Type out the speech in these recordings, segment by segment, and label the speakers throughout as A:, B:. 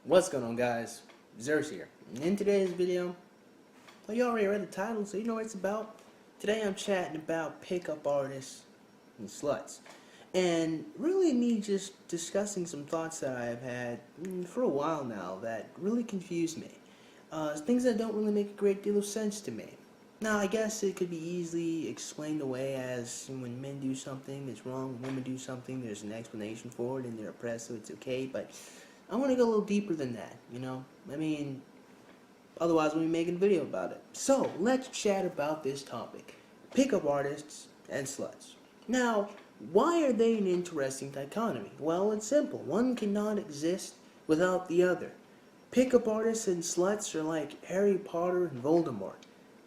A: What's going on, guys? BASSFZz here. And in today's video, well, you already read the title, so you know what it's about. Today I'm chatting about pickup artists and sluts. And really me just discussing some thoughts that I've had for a while now that really confuse me. Things that don't really make a great deal of sense to me. Now, I guess it could be easily explained away as when men do something, it's wrong. When women do something, there's an explanation for it, and they're oppressed, so it's okay. But I want to go a little deeper than that, you know? I mean, otherwise we'll be making a video about it. So, let's chat about this topic. Pickup artists and sluts. Now, why are they an interesting dichotomy? Well, it's simple. One cannot exist without the other. Pickup artists and sluts are like Harry Potter and Voldemort.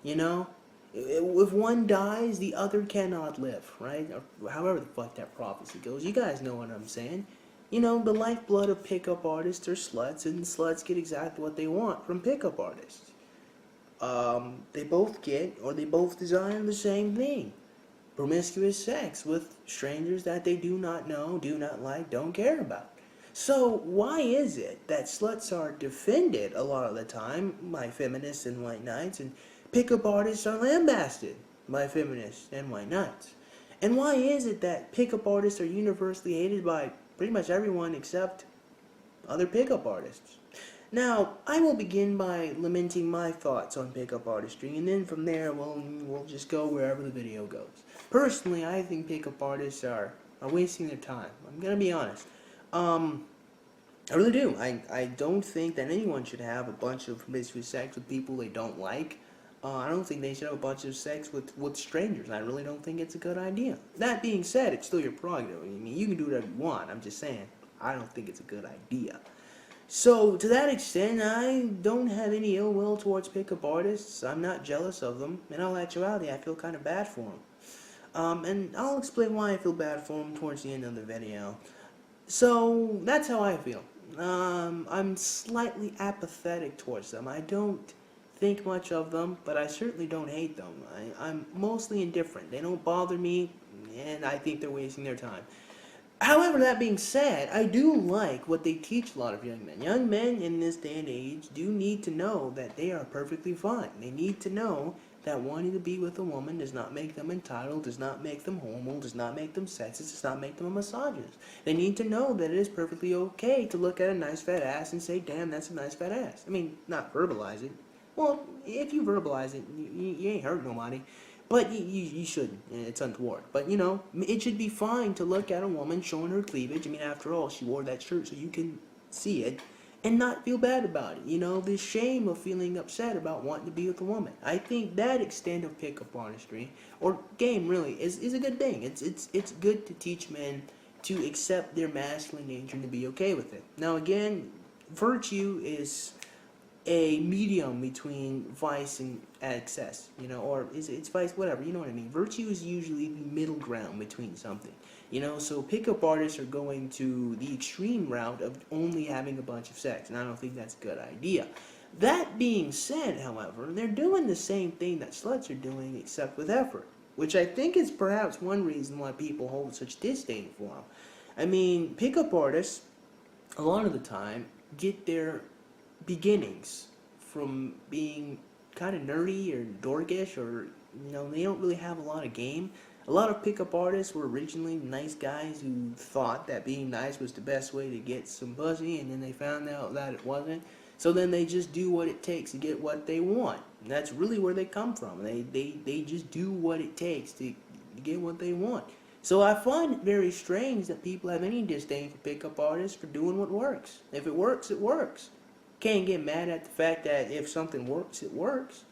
A: You know? If one dies, the other cannot live, right? Or however the fuck that prophecy goes. You guys know what I'm saying. You know, the lifeblood of pickup artists are sluts, and sluts get exactly what they want from pickup artists. They both get, or they both desire the same thing. Promiscuous sex with strangers that they do not know, do not like, don't care about. So why is it that sluts are defended a lot of the time by feminists and white knights, and pickup artists are lambasted by feminists and white knights? And why is it that pickup artists are universally hated by pretty much everyone except other pickup artists? Now, I will begin by lamenting my thoughts on pickup artistry, and then from there we'll just go wherever the video goes. Personally, I think pickup artists are wasting their time. I'm gonna be honest. I really do. I don't think that anyone should have a bunch of promiscuous sex with people they don't like. I don't think they should have a bunch of sex with strangers. I really don't think it's a good idea. That being said, it's still your prerogative. I mean, you can do whatever you want. I'm just saying, I don't think it's a good idea. So, to that extent, I don't have any ill will towards pickup artists. I'm not jealous of them. In all actuality, I feel kind of bad for them. And I'll explain why I feel bad for them towards the end of the video. So, that's how I feel. I'm slightly apathetic towards them. I don't think much of them, but I certainly don't hate them. I'm mostly indifferent. They don't bother me, and I think they're wasting their time. However, that being said, I do like what they teach a lot of young men. Young men in this day and age do need to know that they are perfectly fine. They need to know that wanting to be with a woman does not make them entitled, does not make them homo, does not make them sexist, does not make them a misogynist. They need to know that it is perfectly okay to look at a nice fat ass and say, damn, that's a nice fat ass. I mean, not verbalize it. Well, if you verbalize it, you ain't hurt nobody. But you shouldn't. It's untoward. But, you know, it should be fine to look at a woman showing her cleavage. I mean, after all, she wore that shirt so you can see it and not feel bad about it. You know, the shame of feeling upset about wanting to be with a woman. I think that extent of pickup artistry, or game really, is a good thing. It's good to teach men to accept their masculine nature and to be okay with it. Now, again, virtue is a medium between vice and excess, you know, or it's vice, whatever, you know what I mean. Virtue is usually the middle ground between something, you know, so pickup artists are going to the extreme route of only having a bunch of sex, and I don't think that's a good idea. That being said, however, they're doing the same thing that sluts are doing, except with effort, which I think is perhaps one reason why people hold such disdain for them. I mean, pickup artists, a lot of the time, get their beginnings from being kind of nerdy or dorkish, or, you know, they don't really have a lot of game. A lot of pickup artists were originally nice guys who thought that being nice was the best way to get some pussy, and then they found out that it wasn't. So then they just do what it takes to get what they want. And that's really where they come from. They just do what it takes to get what they want. So I find it very strange that people have any disdain for pickup artists for doing what works. If it works, it works. Can't get mad at the fact that if something works, it works.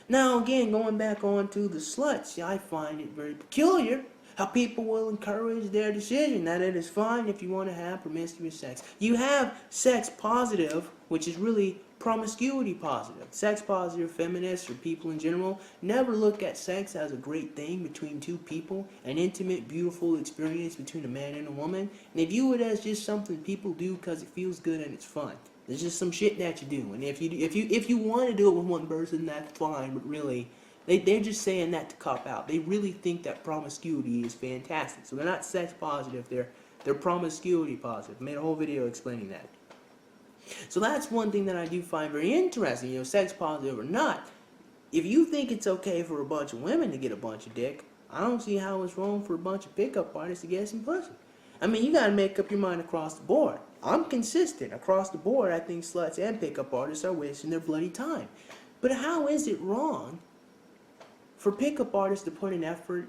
A: Now again, going back on to the sluts, I find it very peculiar how people will encourage their decision that it is fine if you want to have promiscuous sex. You have sex positive, which is really promiscuity positive. Sex positive feminists or people in general never look at sex as a great thing between two people, an intimate, beautiful experience between a man and a woman, and they view it as just something people do because it feels good and it's fun. It's just some shit that you do, and if you want to do it with one person, that's fine. But really, they're just saying that to cop out. They really think that promiscuity is fantastic, so they're not sex positive. They're promiscuity positive. I made a whole video explaining that. So that's one thing that I do find very interesting, sex positive or not. If you think it's okay for a bunch of women to get a bunch of dick, I don't see how it's wrong for a bunch of pickup artists to get some pussy. I mean, you gotta make up your mind across the board. I'm consistent. Across the board, I think sluts and pickup artists are wasting their bloody time. But how is it wrong for pickup artists to put an effort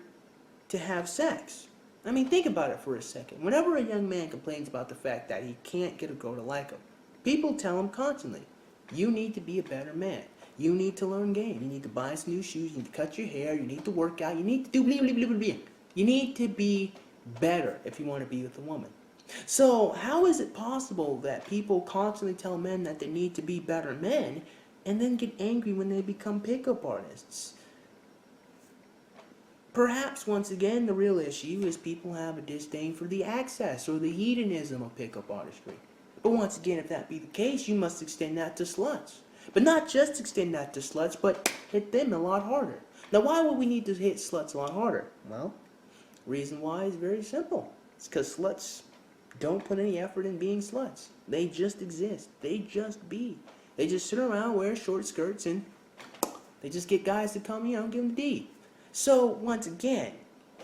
A: to have sex? I mean, think about it for a second. Whenever a young man complains about the fact that he can't get a girl to like him, people tell him constantly, you need to be a better man. You need to learn game. You need to buy some new shoes. You need to cut your hair. You need to work out. You need to do blah, blah, blah, blah, blah. You need to be better if you want to be with a woman. So how is it possible that people constantly tell men that they need to be better men and then get angry when they become pickup artists? Perhaps, once again, the real issue is people have a disdain for the access or the hedonism of pickup artistry. But once again, if that be the case, you must extend that to sluts. But not just extend that to sluts, but hit them a lot harder. Now, why would we need to hit sluts a lot harder? Well, reason why is very simple. It's because sluts don't put any effort in being sluts. They just exist. They just be. They just sit around, wear short skirts, and they just get guys to come, give them the D. So, once again,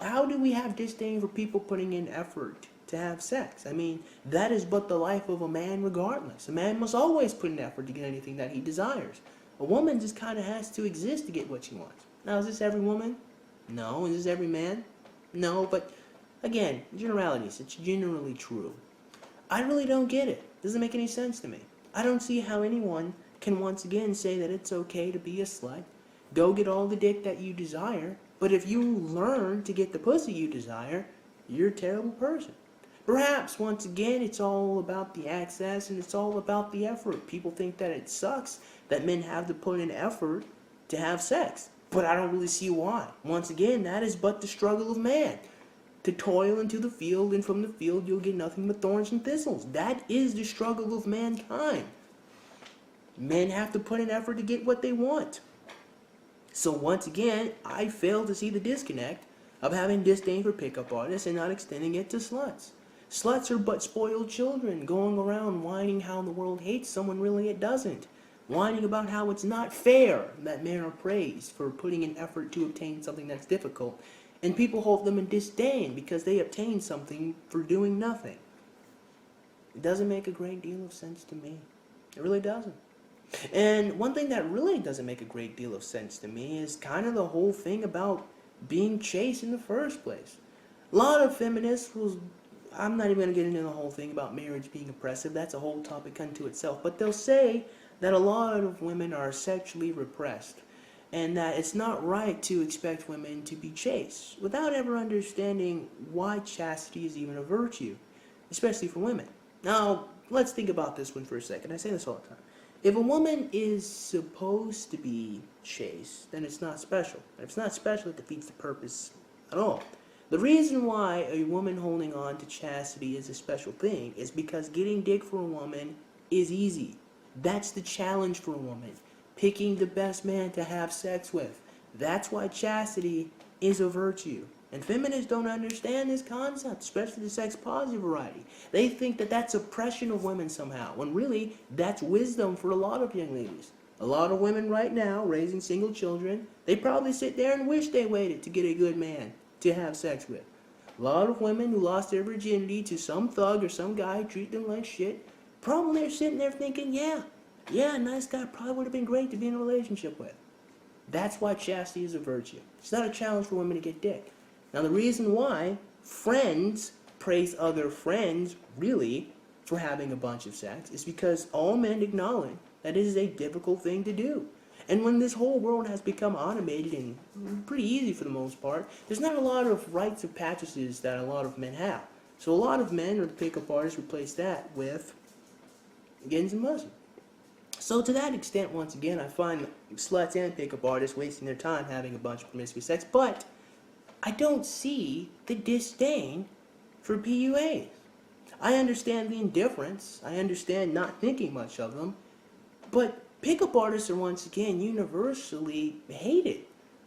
A: how do we have disdain for people putting in effort to have sex? I mean, that is but the life of a man regardless. A man must always put in effort to get anything that he desires. A woman just kind of has to exist to get what she wants. Now, is this every woman? No. Is this every man? No, but again, generalities. It's generally true. I really don't get it. Doesn't make any sense to me. I don't see how anyone can once again say that it's okay to be a slut. Go get all the dick that you desire, but if you learn to get the pussy you desire, you're a terrible person. Perhaps, once again, it's all about the access and it's all about the effort. People think that it sucks that men have to put in effort to have sex, but I don't really see why. Once again, that is but the struggle of man. To toil into the field, and from the field you'll get nothing but thorns and thistles. That is the struggle of mankind. Men have to put in effort to get what they want. So once again, I fail to see the disconnect of having disdain for pickup artists and not extending it to sluts. Sluts are but spoiled children going around whining how the world hates someone really it doesn't. Whining about how it's not fair that men are praised for putting an effort to obtain something that's difficult. And people hold them in disdain because they obtain something for doing nothing. It doesn't make a great deal of sense to me. It really doesn't. And one thing that really doesn't make a great deal of sense to me is kind of the whole thing about being chaste in the first place. A lot of feminists I'm not even going to get into the whole thing about marriage being oppressive. That's a whole topic unto itself. But they'll say that a lot of women are sexually repressed and that it's not right to expect women to be chaste without ever understanding why chastity is even a virtue, especially for women. Now, let's think about this one for a second. I say this all the time. If a woman is supposed to be chaste, then it's not special. If it's not special, it defeats the purpose at all. The reason why a woman holding on to chastity is a special thing is because getting dick for a woman is easy. That's the challenge for a woman. Picking the best man to have sex with. That's why chastity is a virtue. And feminists don't understand this concept, especially the sex positive variety. They think that that's oppression of women somehow, when really that's wisdom for a lot of young ladies. A lot of women right now raising single children, they probably sit there and wish they waited to get a good man to have sex with. A lot of women who lost their virginity to some thug or some guy who treated them like shit, probably they're sitting there thinking, yeah, a nice guy probably would have been great to be in a relationship with. That's why chastity is a virtue. It's not a challenge for women to get dick. Now the reason why friends praise other friends, really, for having a bunch of sex is because all men acknowledge that it is a difficult thing to do. And when this whole world has become automated and pretty easy for the most part, there's not a lot of rites of passage that a lot of men have. So a lot of men or the pickup artists replace that with getting some pussy. So to that extent, once again, I find sluts and pickup artists wasting their time having a bunch of promiscuous sex, but I don't see the disdain for PUAs. I understand the indifference. I understand not thinking much of them. But pickup artists are once again universally hated.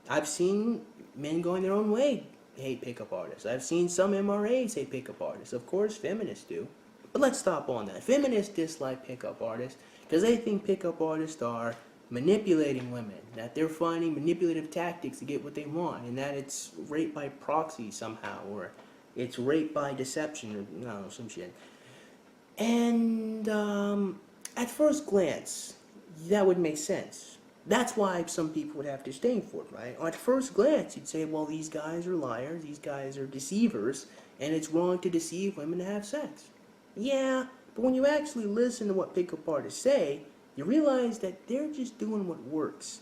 A: I've seen men going their own way hate pickup artists. I've seen some MRAs hate pickup artists. Of course, feminists do. But let's stop on that. Feminists dislike pickup artists because they think pickup artists are manipulating women, that they're finding manipulative tactics to get what they want, and that it's rape by proxy somehow, or it's rape by deception, or I don't know, some shit. And at first glance, that would make sense. That's why some people would have disdain for it, right? At first glance, you'd say, well, these guys are liars, these guys are deceivers, and it's wrong to deceive women to have sex. Yeah, but when you actually listen to what pickup artists say, you realize that they're just doing what works.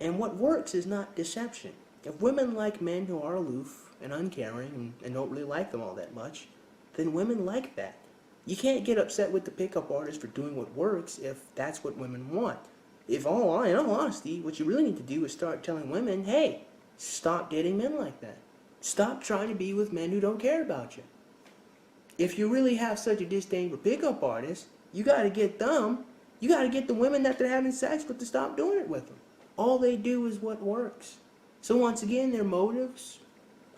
A: And what works is not deception. If women like men who are aloof and uncaring and don't really like them all that much, then women like that. You can't get upset with the pickup artist for doing what works if that's what women want. In all honesty, what you really need to do is start telling women, hey, stop dating men like that. Stop trying to be with men who don't care about you. If you really have such a disdain for pickup artists, you gotta get them. You gotta get the women that they're having sex with to stop doing it with them. All they do is what works. So once again, their motives,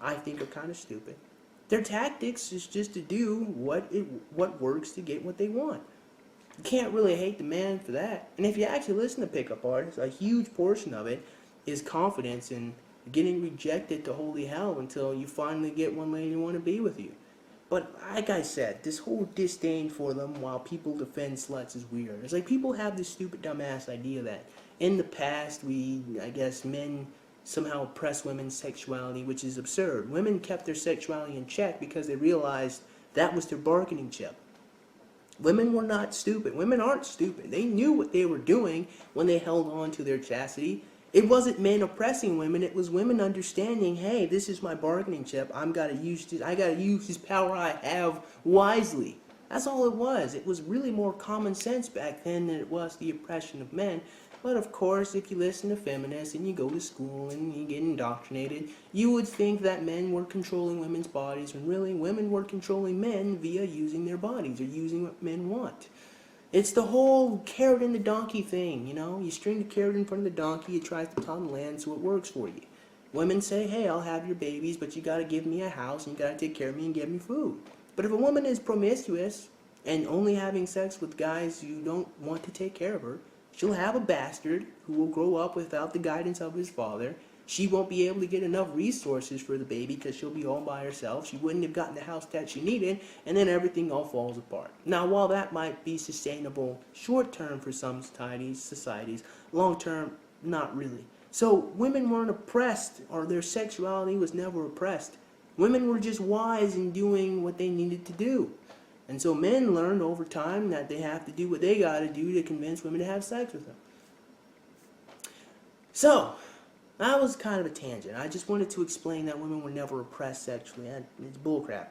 A: I think, are kind of stupid. Their tactics is just to do what works to get what they want. You can't really hate the man for that. And if you actually listen to pickup artists, a huge portion of it is confidence in getting rejected to holy hell until you finally get one lady who want to be with you. But like I said, this whole disdain for them while people defend sluts is weird. It's like people have this stupid dumbass idea that in the past I guess men somehow oppress women's sexuality, which is absurd. Women kept their sexuality in check because they realized that was their bargaining chip. Women were not stupid. Women aren't stupid. They knew what they were doing when they held on to their chastity. It wasn't men oppressing women. It was women understanding, hey, this is my bargaining chip. I gotta use this power I have wisely. That's all it was. It was really more common sense back then than it was the oppression of men. But of course, if you listen to feminists and you go to school and you get indoctrinated, you would think that men were controlling women's bodies when really women were controlling men via using their bodies or using what men want. It's the whole carrot and the donkey thing, you know? You string the carrot in front of the donkey, it tries to pound land so it works for you. Women say, hey, I'll have your babies, but you gotta give me a house and you gotta take care of me and give me food. But if a woman is promiscuous and only having sex with guys who don't want to take care of her, she'll have a bastard who will grow up without the guidance of his father. She won't be able to get enough resources for the baby because she'll be all by herself. She wouldn't have gotten the house that she needed, and then everything all falls apart. Now, while that might be sustainable short-term for some societies, long-term, not really. So women weren't oppressed, or their sexuality was never oppressed. Women were just wise in doing what they needed to do. And so men learned over time that they have to do what they gotta do to convince women to have sex with them. So, that was kind of a tangent. I just wanted to explain that women were never oppressed sexually. It's bullcrap.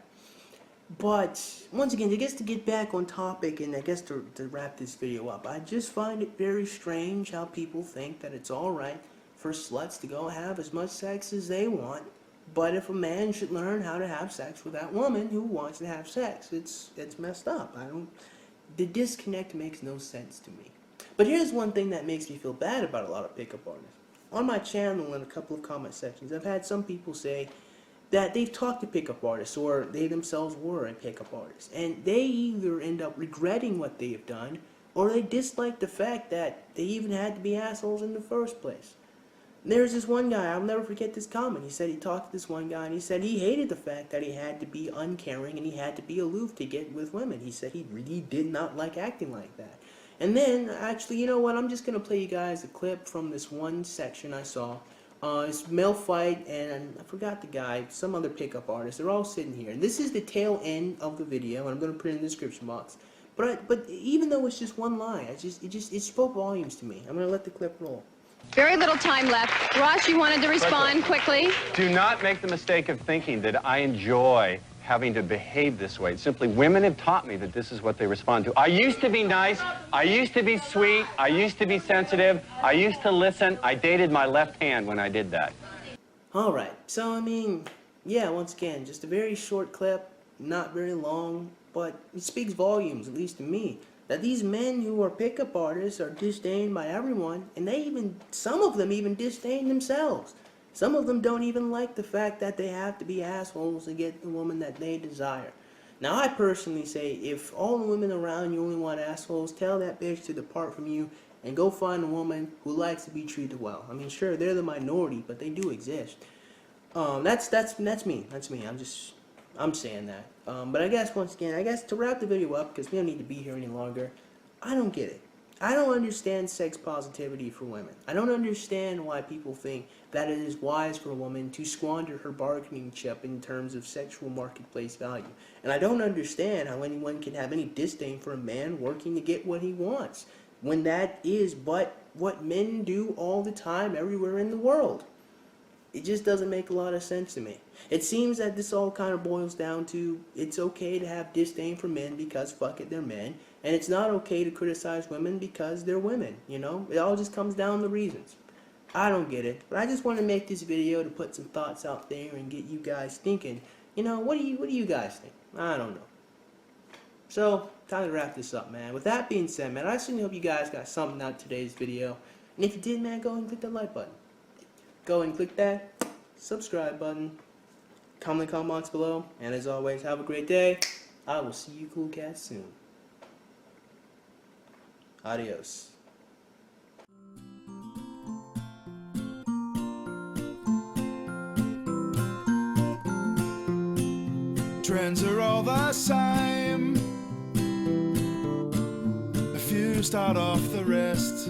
A: But, once again, I guess to get back on topic and I guess to wrap this video up, I just find it very strange how people think that it's alright for sluts to go have as much sex as they want. But if a man should learn how to have sex with that woman who wants to have sex, it's messed up. The disconnect makes no sense to me. But here's one thing that makes me feel bad about a lot of pickup artists. On my channel, in a couple of comment sections, I've had some people say that they've talked to pickup artists, or they themselves were a pickup artist, and they either end up regretting what they have done, or they dislike the fact that they even had to be assholes in the first place. There's this one guy, I'll never forget this comment. He said he talked to this one guy and he said he hated the fact that he had to be uncaring and he had to be aloof to get with women. He said he really did not like acting like that. And then, actually, you know what, I'm just going to play you guys a clip from this one section I saw. It's male fight, and I forgot the guy, some other pickup artist. They're all sitting here. And this is the tail end of the video, and I'm going to put it in the description box. But even though it's just one line, it spoke volumes to me. I'm going to let the clip roll.
B: Very little time left. Ross, you wanted to respond quickly?
C: Do not make the mistake of thinking that I enjoy having to behave this way. It's simply, women have taught me that this is what they respond to. I used to be nice. I used to be sweet. I used to be sensitive. I used to listen. I dated my left hand when I did that.
A: Alright, so I mean, yeah, once again, just a very short clip, not very long, but it speaks volumes, at least to me, that these men who are pickup artists are disdained by everyone, and some of them even disdain themselves. Some of them don't even like the fact that they have to be assholes to get the woman that they desire. Now, I personally say, if all the women around you only want assholes, tell that bitch to depart from you and go find a woman who likes to be treated well. I mean, sure, they're the minority, but they do exist. That's me. That's me. I'm saying that. But I guess once again, to wrap the video up, because we don't need to be here any longer, I don't get it. I don't understand sex positivity for women. I don't understand why people think that it is wise for a woman to squander her bargaining chip in terms of sexual marketplace value. And I don't understand how anyone can have any disdain for a man working to get what he wants, when that is but what men do all the time everywhere in the world. It just doesn't make a lot of sense to me. It seems that this all kind of boils down to it's okay to have disdain for men because fuck it, they're men. And it's not okay to criticize women because they're women, you know? It all just comes down to reasons. I don't get it. But I just want to make this video to put some thoughts out there and get you guys thinking. You know, what do you guys think? I don't know. So, time to wrap this up, man. With that being said, man, I certainly hope you guys got something out of today's video. And if you did, man, go and click the like button. Go and click that subscribe button. Comment in the comments below. And as always, have a great day. I will see you cool cats soon. Adios.
D: Trends are all the same. A few start off the rest.